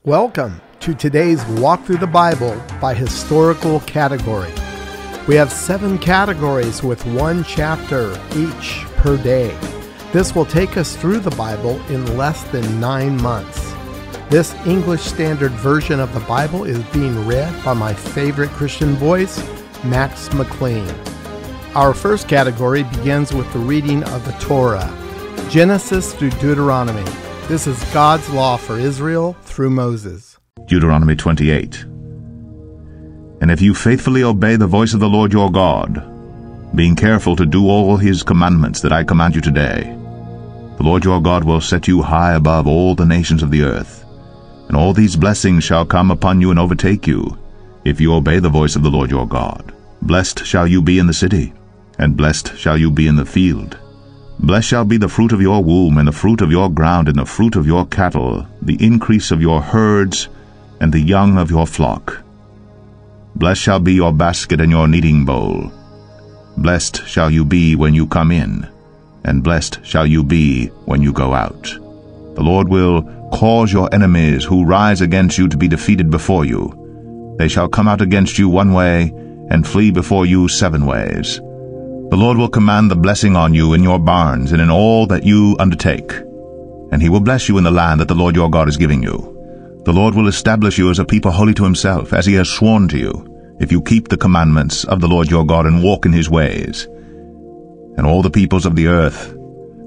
Welcome to today's Walk Through the Bible by historical category. We have 7 categories with 1 chapter each per day. This will take us through the Bible in less than 9 months. This English Standard Version of the Bible is being read by my favorite Christian voice, Max McLean. Our first category begins with the reading of the Torah, Genesis through Deuteronomy. This is God's law for Israel through Moses. Deuteronomy 28. And if you faithfully obey the voice of the Lord your God, being careful to do all his commandments that I command you today, the Lord your God will set you high above all the nations of the earth, and all these blessings shall come upon you and overtake you, if you obey the voice of the Lord your God. Blessed shall you be in the city, and blessed shall you be in the field. Blessed shall be the fruit of your womb, and the fruit of your ground, and the fruit of your cattle, the increase of your herds, and the young of your flock. Blessed shall be your basket and your kneading bowl. Blessed shall you be when you come in, and blessed shall you be when you go out. The Lord will cause your enemies who rise against you to be defeated before you. They shall come out against you one way, and flee before you 7 ways. The Lord will command the blessing on you in your barns and in all that you undertake, and he will bless you in the land that the Lord your God is giving you. The Lord will establish you as a people holy to himself, as he has sworn to you, if you keep the commandments of the Lord your God and walk in his ways. And all the peoples of the earth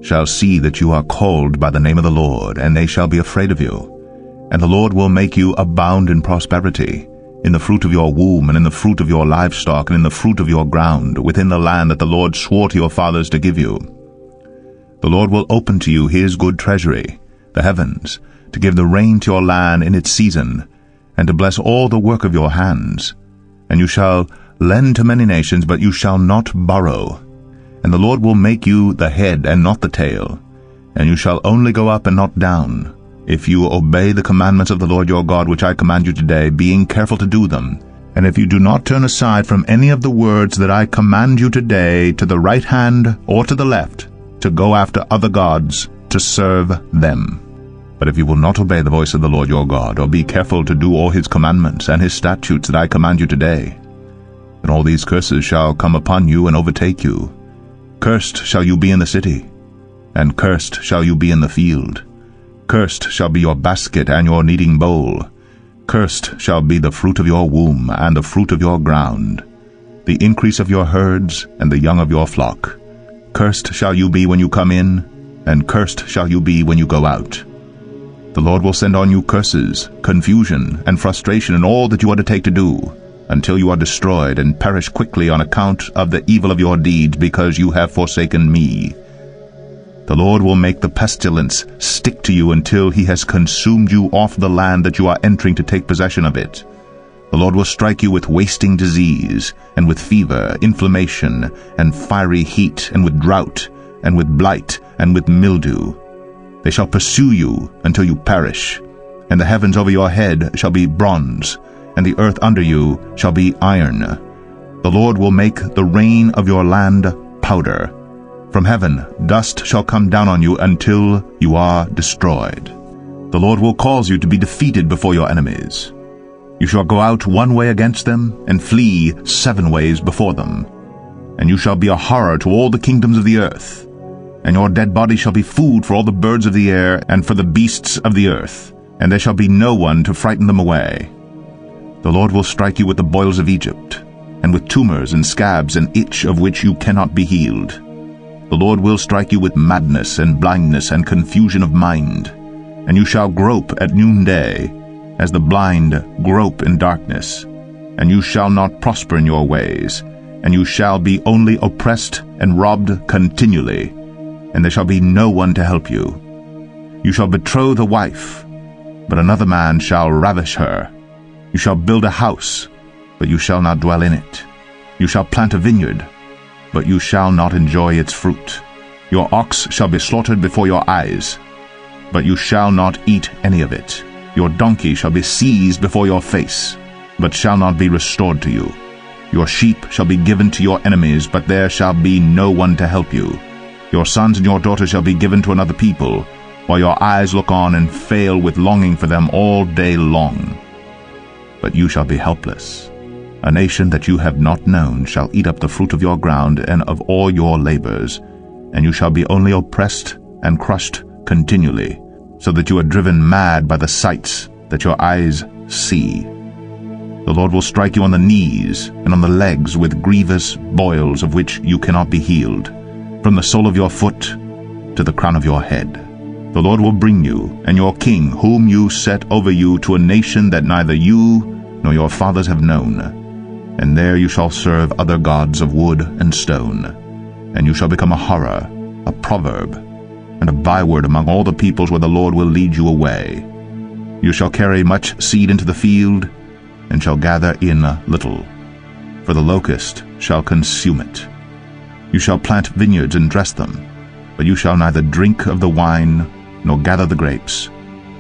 shall see that you are called by the name of the Lord, and they shall be afraid of you. And the Lord will make you abound in prosperity, in the fruit of your womb, and in the fruit of your livestock, and in the fruit of your ground, within the land that the Lord swore to your fathers to give you. The Lord will open to you his good treasury, the heavens, to give the rain to your land in its season, and to bless all the work of your hands. And you shall lend to many nations, but you shall not borrow. And the Lord will make you the head and not the tail, and you shall only go up and not down, if you obey the commandments of the Lord your God which I command you today, being careful to do them. And if you do not turn aside from any of the words that I command you today, to the right hand or to the left, to go after other gods, to serve them. But if you will not obey the voice of the Lord your God, or be careful to do all his commandments and his statutes that I command you today, then all these curses shall come upon you and overtake you. Cursed shall you be in the city, and cursed shall you be in the field. Cursed shall be your basket and your kneading bowl. Cursed shall be the fruit of your womb and the fruit of your ground, the increase of your herds and the young of your flock. Cursed shall you be when you come in, and cursed shall you be when you go out. The Lord will send on you curses, confusion, and frustration in all that you undertake to do, until you are destroyed and perish quickly on account of the evil of your deeds, because you have forsaken me. The Lord will make the pestilence stick to you until he has consumed you off the land that you are entering to take possession of it. The Lord will strike you with wasting disease, and with fever, inflammation, and fiery heat, and with drought, and with blight, and with mildew. They shall pursue you until you perish, and the heavens over your head shall be bronze, and the earth under you shall be iron. The Lord will make the rain of your land powder. From heaven dust shall come down on you until you are destroyed. The Lord will cause you to be defeated before your enemies. You shall go out 1 way against them, and flee 7 ways before them. And you shall be a horror to all the kingdoms of the earth. And your dead body shall be food for all the birds of the air, and for the beasts of the earth, and there shall be no one to frighten them away. The Lord will strike you with the boils of Egypt, and with tumors and scabs, and itch of which you cannot be healed. The Lord will strike you with madness and blindness and confusion of mind, and you shall grope at noonday, as the blind grope in darkness. And you shall not prosper in your ways, and you shall be only oppressed and robbed continually, and there shall be no one to help you. You shall betroth a wife, but another man shall ravish her. You shall build a house, but you shall not dwell in it. You shall plant a vineyard, but you shall not enjoy its fruit. Your ox shall be slaughtered before your eyes, but you shall not eat any of it. Your donkey shall be seized before your face, but shall not be restored to you. Your sheep shall be given to your enemies, but there shall be no one to help you. Your sons and your daughters shall be given to another people, while your eyes look on and fail with longing for them all day long. But you shall be helpless. A nation that you have not known shall eat up the fruit of your ground and of all your labors, and you shall be only oppressed and crushed continually, so that you are driven mad by the sights that your eyes see. The Lord will strike you on the knees and on the legs with grievous boils of which you cannot be healed, from the sole of your foot to the crown of your head. The Lord will bring you and your king, whom you set over you, to a nation that neither you nor your fathers have known. And there you shall serve other gods of wood and stone, and you shall become a horror, a proverb, and a byword among all the peoples where the Lord will lead you away. You shall carry much seed into the field, and shall gather in little, for the locust shall consume it. You shall plant vineyards and dress them, but you shall neither drink of the wine nor gather the grapes,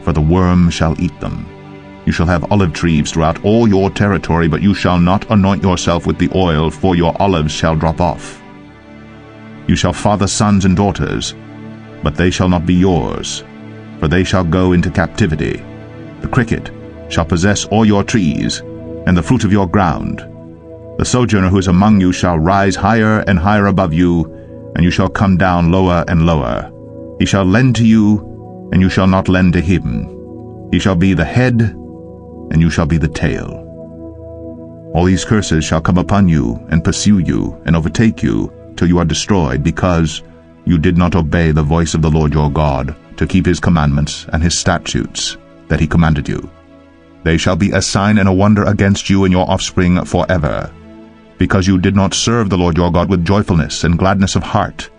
for the worm shall eat them. You shall have olive trees throughout all your territory, but you shall not anoint yourself with the oil, for your olives shall drop off. You shall father sons and daughters, but they shall not be yours, for they shall go into captivity. The cricket shall possess all your trees, and the fruit of your ground. The sojourner who is among you shall rise higher and higher above you, and you shall come down lower and lower. He shall lend to you, and you shall not lend to him. He shall be the head, and you shall be the tail. All these curses shall come upon you, and pursue you, and overtake you, till you are destroyed, because you did not obey the voice of the Lord your God, to keep his commandments and his statutes that he commanded you. They shall be a sign and a wonder against you and your offspring forever, because you did not serve the Lord your God with joyfulness and gladness of heart,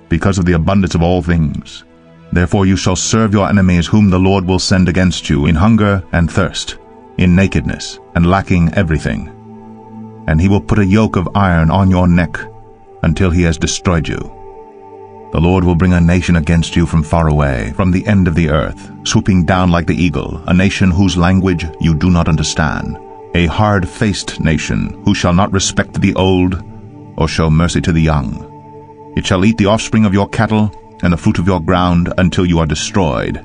because of the abundance of all things. Therefore you shall serve your enemies, whom the Lord will send against you, in hunger and thirst, in nakedness and lacking everything. And he will put a yoke of iron on your neck until he has destroyed you. The Lord will bring a nation against you from far away, from the end of the earth, swooping down like the eagle, a nation whose language you do not understand, a hard-faced nation, who shall not respect the old or show mercy to the young. It shall eat the offspring of your cattle and the fruit of your ground until you are destroyed.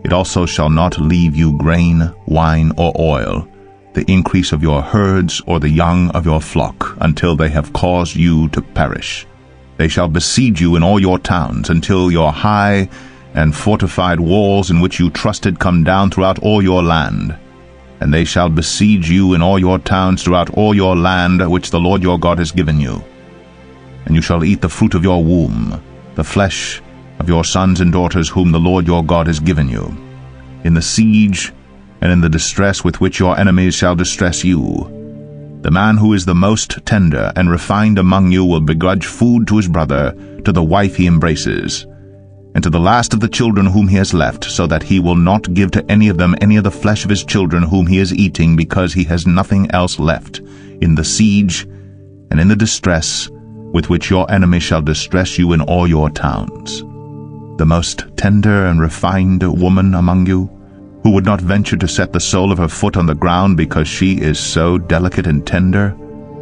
It also shall not leave you grain, wine, or oil, the increase of your herds or the young of your flock, until they have caused you to perish. They shall besiege you in all your towns, until your high and fortified walls in which you trusted come down throughout all your land. And they shall besiege you in all your towns throughout all your land, which the Lord your God has given you. And you shall eat the fruit of your womb, the flesh of your sons and daughters whom the Lord your God has given you, in the siege and in the distress with which your enemies shall distress you. The man who is the most tender and refined among you will begrudge food to his brother, to the wife he embraces, and to the last of the children whom he has left, so that he will not give to any of them any of the flesh of his children whom he is eating, because he has nothing else left, in the siege and in the distress with which your enemies shall distress you in all your towns. The most tender and refined woman among you, who would not venture to set the sole of her foot on the ground because she is so delicate and tender,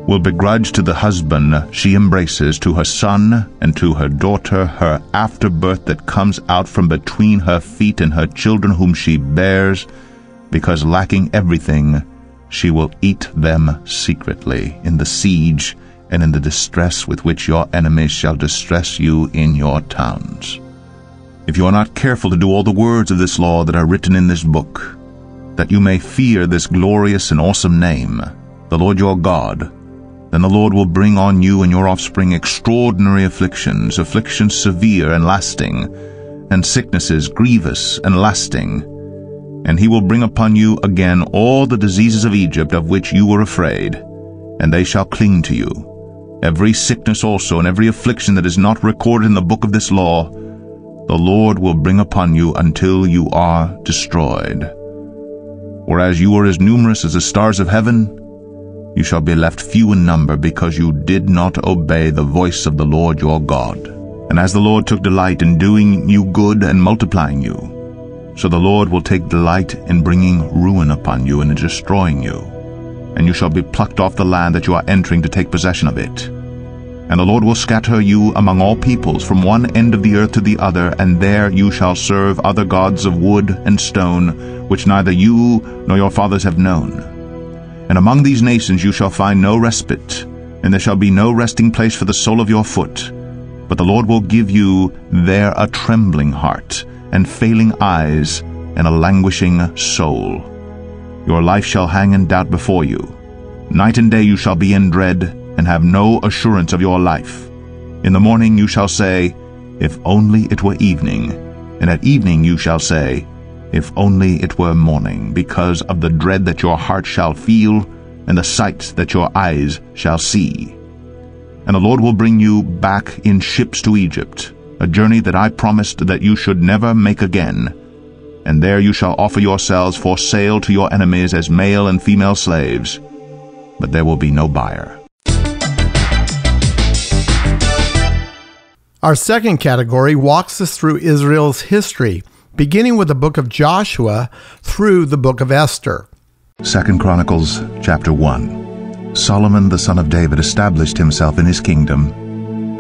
will begrudge to the husband she embraces, to her son and to her daughter, her afterbirth that comes out from between her feet, and her children whom she bears, because lacking everything she will eat them secretly, in the siege and in the distress with which your enemies shall distress you in your towns. If you are not careful to do all the words of this law that are written in this book, that you may fear this glorious and awesome name, the Lord your God, then the Lord will bring on you and your offspring extraordinary afflictions, afflictions severe and lasting, and sicknesses grievous and lasting. And he will bring upon you again all the diseases of Egypt of which you were afraid, and they shall cling to you. Every sickness also and every affliction that is not recorded in the book of this law, the Lord will bring upon you until you are destroyed. Whereas you are as numerous as the stars of heaven, you shall be left few in number, because you did not obey the voice of the Lord your God. And as the Lord took delight in doing you good and multiplying you, so the Lord will take delight in bringing ruin upon you and in destroying you. And you shall be plucked off the land that you are entering to take possession of it. And the Lord will scatter you among all peoples, from one end of the earth to the other, and there you shall serve other gods of wood and stone, which neither you nor your fathers have known. And among these nations you shall find no respite, and there shall be no resting place for the sole of your foot. But the Lord will give you there a trembling heart, and failing eyes, and a languishing soul. Your life shall hang in doubt before you. Night and day you shall be in dread, and have no assurance of your life. In the morning you shall say, if only it were evening, and at evening you shall say, if only it were morning, because of the dread that your heart shall feel, and the sight that your eyes shall see. And the Lord will bring you back in ships to Egypt, a journey that I promised that you should never make again. And there you shall offer yourselves for sale to your enemies as male and female slaves, but there will be no buyer. Our second category walks us through Israel's history, beginning with the book of Joshua through the book of Esther. 2 Chronicles chapter 1. Solomon the son of David established himself in his kingdom,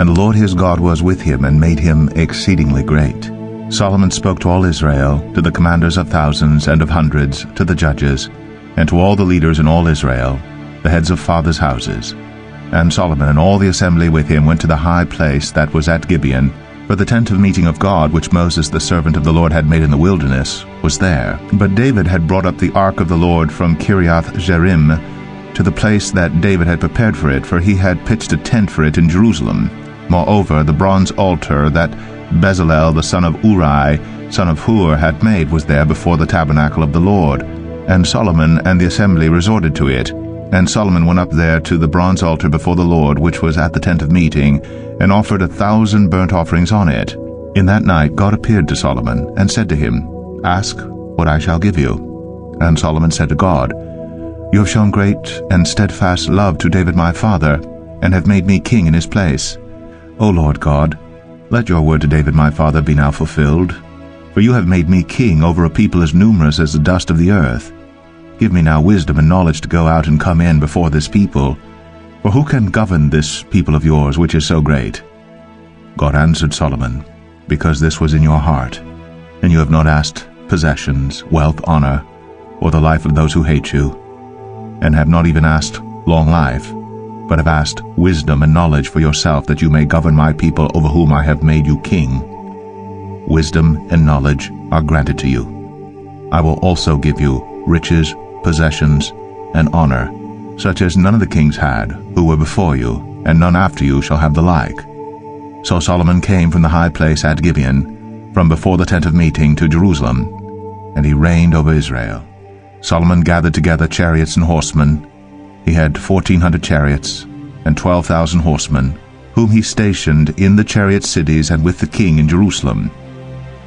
and the Lord his God was with him and made him exceedingly great. Solomon spoke to all Israel, to the commanders of thousands and of hundreds, to the judges, and to all the leaders in all Israel, the heads of fathers' houses. And Solomon and all the assembly with him went to the high place that was at Gibeon, for the tent of meeting of God, which Moses the servant of the Lord had made in the wilderness, was there. But David had brought up the ark of the Lord from Kiriath-Jearim to the place that David had prepared for it, for he had pitched a tent for it in Jerusalem. Moreover, the bronze altar that Bezalel the son of Uri, son of Hur, had made was there before the tabernacle of the Lord. And Solomon and the assembly resorted to it. And Solomon went up there to the bronze altar before the Lord, which was at the tent of meeting, and offered 1,000 burnt offerings on it. In that night God appeared to Solomon, and said to him, Ask what I shall give you. And Solomon said to God, You have shown great and steadfast love to David my father, and have made me king in his place. O Lord God, let your word to David my father be now fulfilled. For you have made me king over a people as numerous as the dust of the earth. Give me now wisdom and knowledge to go out and come in before this people. For who can govern this people of yours, which is so great? God answered Solomon, Because this was in your heart, and you have not asked possessions, wealth, honor, or the life of those who hate you, and have not even asked long life, but have asked wisdom and knowledge for yourself, that you may govern my people over whom I have made you king. Wisdom and knowledge are granted to you. I will also give you riches, possessions, and honor, such as none of the kings had who were before you, and none after you shall have the like. So Solomon came from the high place at Gibeon, from before the tent of meeting, to Jerusalem, and he reigned over Israel. Solomon gathered together chariots and horsemen. He had 1,400 chariots and 12,000 horsemen, whom he stationed in the chariot cities and with the king in Jerusalem.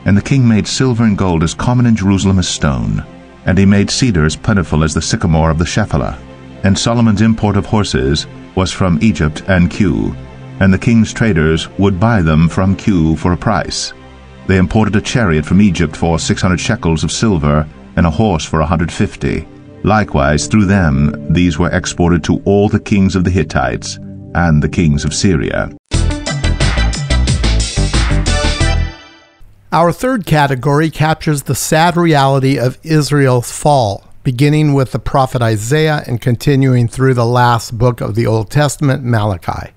And the king made silver and gold as common in Jerusalem as stone, and he made cedar as plentiful as the sycamore of the Shephelah. And Solomon's import of horses was from Egypt and Cu, and the king's traders would buy them from Cu for a price. They imported a chariot from Egypt for 600 shekels of silver, and a horse for 150. Likewise, through them these were exported to all the kings of the Hittites and the kings of Syria. Our third category captures the sad reality of Israel's fall, beginning with the prophet Isaiah and continuing through the last book of the Old Testament, Malachi.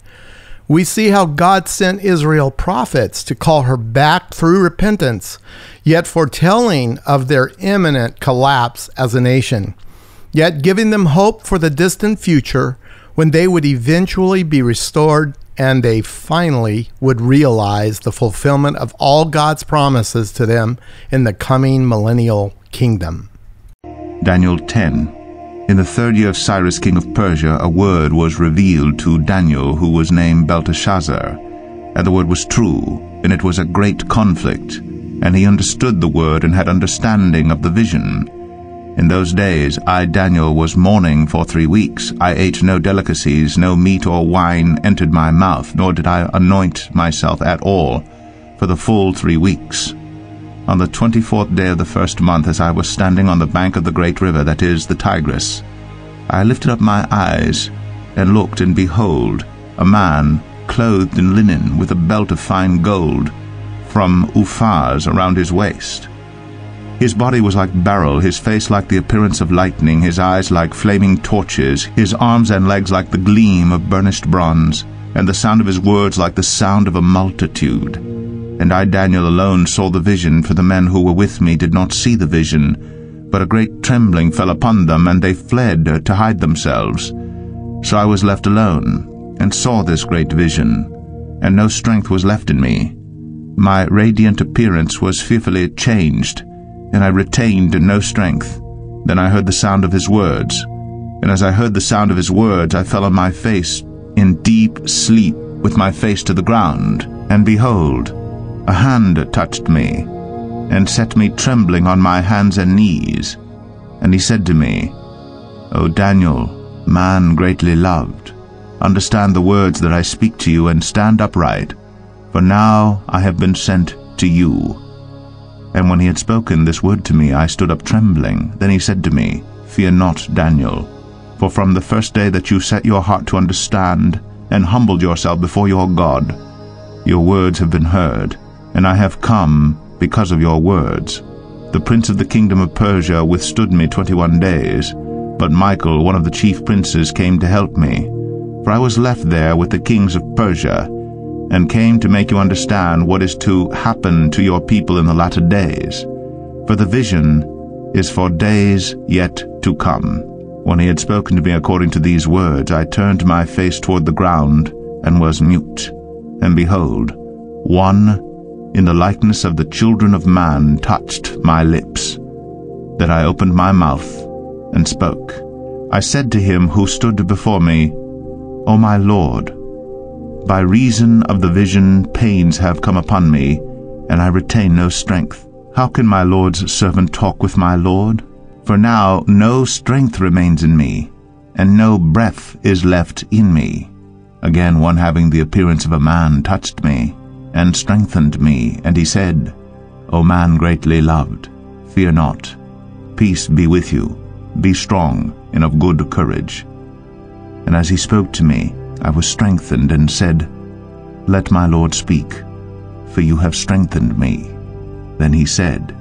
We see how God sent Israel prophets to call her back through repentance, yet foretelling of their imminent collapse as a nation, yet giving them hope for the distant future when they would eventually be restored and they finally would realize the fulfillment of all God's promises to them in the coming millennial kingdom. Daniel 10. In the 3rd year of Cyrus king of Persia, a word was revealed to Daniel, who was named Belteshazzar. And the word was true, and it was a great conflict. And he understood the word and had understanding of the vision. In those days I, Daniel, was mourning for 3 weeks. I ate no delicacies, no meat or wine entered my mouth, nor did I anoint myself at all for the full 3 weeks. On the 24th day of the 1st month, as I was standing on the bank of the great river, that is, the Tigris, I lifted up my eyes, and looked, and behold, a man clothed in linen, with a belt of fine gold from Uphaz around his waist. His body was like beryl, his face like the appearance of lightning, his eyes like flaming torches, his arms and legs like the gleam of burnished bronze, and the sound of his words like the sound of a multitude. And I, Daniel, alone saw the vision, for the men who were with me did not see the vision, but a great trembling fell upon them, and they fled to hide themselves. So I was left alone, and saw this great vision, and no strength was left in me. My radiant appearance was fearfully changed, and I retained no strength. Then I heard the sound of his words, and as I heard the sound of his words, I fell on my face in deep sleep, with my face to the ground. And behold, a hand touched me, and set me trembling on my hands and knees. And he said to me, O Daniel, man greatly loved, understand the words that I speak to you, and stand upright, for now I have been sent to you. And when he had spoken this word to me, I stood up trembling. Then he said to me, Fear not, Daniel, for from the first day that you set your heart to understand, and humbled yourself before your God, your words have been heard, and I have come because of your words. The prince of the kingdom of Persia withstood me 21 days, but Michael, one of the chief princes, came to help me. For I was left there with the kings of Persia, and came to make you understand what is to happen to your people in the latter days. For the vision is for days yet to come. When he had spoken to me according to these words, I turned my face toward the ground, and was mute. And behold, one in the likeness of the children of man touched my lips. Then I opened my mouth and spoke. I said to him who stood before me, O my Lord, by reason of the vision pains have come upon me, and I retain no strength. How can my Lord's servant talk with my Lord? For now no strength remains in me, and no breath is left in me. Again one having the appearance of a man touched me, and strengthened me, and he said, O man greatly loved, fear not. Peace be with you. Be strong and of good courage. And as he spoke to me, I was strengthened, and said, Let my Lord speak, for you have strengthened me. Then he said,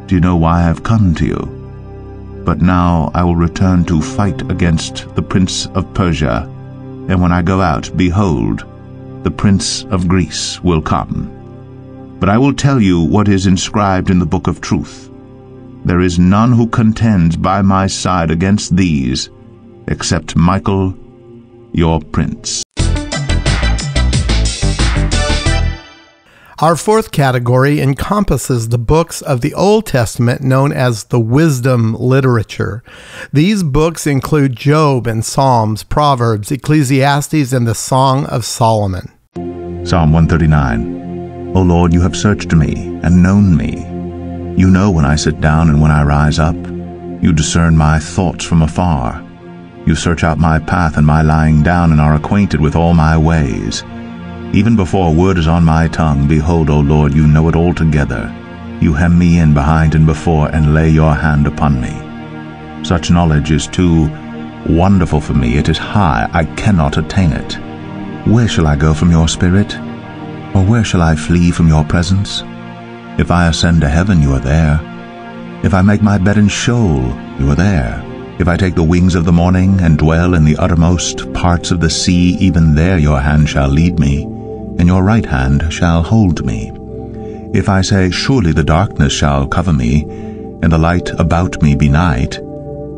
Do you know why I have come to you? But now I will return to fight against the prince of Persia, and when I go out, behold, the prince of Greece will come. But I will tell you what is inscribed in the book of truth. There is none who contends by my side against these, except Michael, your prince. Our fourth category encompasses the books of the Old Testament known as the wisdom literature. These books include Job and Psalms, Proverbs, Ecclesiastes, and the Song of Solomon. Psalm 139. O Lord, you have searched me and known me. You know when I sit down and when I rise up. You discern my thoughts from afar. You search out my path and my lying down, and are acquainted with all my ways. Even before a word is on my tongue, behold, O Lord, you know it altogether. You hem me in behind and before, and lay your hand upon me. Such knowledge is too wonderful for me. It is high, I cannot attain it. Where shall I go from your spirit? Or where shall I flee from your presence? If I ascend to heaven, you are there. If I make my bed in Sheol, you are there. If I take the wings of the morning, and dwell in the uttermost parts of the sea, even there your hand shall lead me, and your right hand shall hold me. If I say, Surely the darkness shall cover me, and the light about me be night,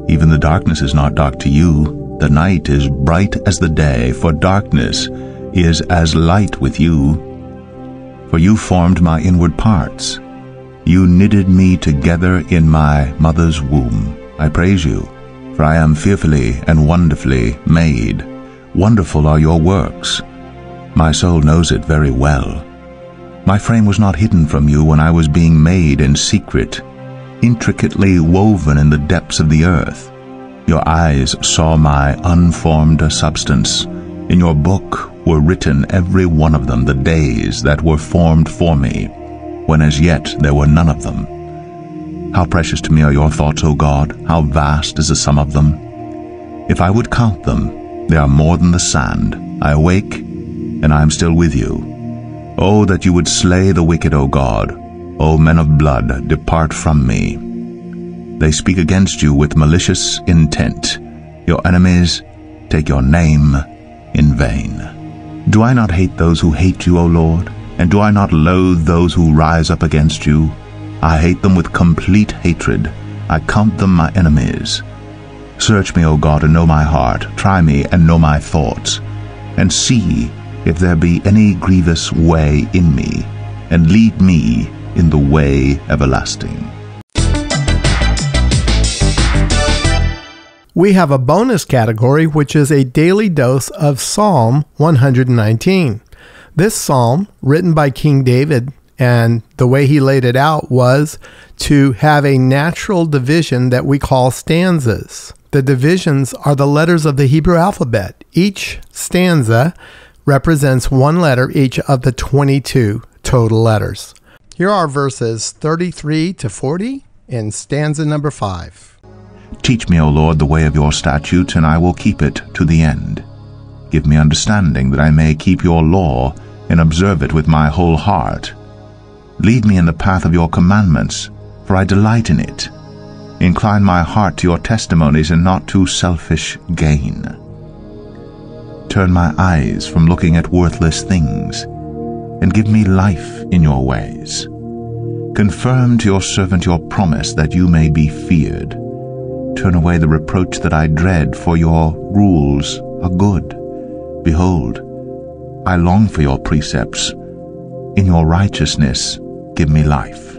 even the darkness is not dark to you. The night is bright as the day, for darkness is as light with you. For you formed my inward parts. You knitted me together in my mother's womb. I praise you, for I am fearfully and wonderfully made. Wonderful are your works. My soul knows it very well. My frame was not hidden from you when I was being made in secret, intricately woven in the depths of the earth. Your eyes saw my unformed substance. In your book were written, every one of them, the days that were formed for me, when as yet there were none of them. How precious to me are your thoughts, O God! How vast is the sum of them! If I would count them, they are more than the sand. I awake, and I am still with you. O that you would slay the wicked, O God! O men of blood, depart from me. They speak against you with malicious intent. Your enemies take your name in vain. Do I not hate those who hate you, O Lord? And do I not loathe those who rise up against you? I hate them with complete hatred. I count them my enemies. Search me, O God, and know my heart. Try me and know my thoughts. And see if there be any grievous way in me, and lead me in the way everlasting. We have a bonus category, which is a daily dose of Psalm 119. This psalm, written by King David, and the way he laid it out was to have a natural division that we call stanzas. The divisions are the letters of the Hebrew alphabet. Each stanza represents one letter each of the 22 total letters. Here are verses 33 to 40 in stanza number 5. Teach me, O Lord, the way of your statutes, and I will keep it to the end. Give me understanding, that I may keep your law and observe it with my whole heart. Lead me in the path of your commandments, for I delight in it. Incline my heart to your testimonies, and not to selfish gain. Turn my eyes from looking at worthless things, and give me life in your ways. Confirm to your servant your promise, that you may be feared. Turn away the reproach that I dread, for your rules are good. Behold, I long for your precepts. In your righteousness give me life.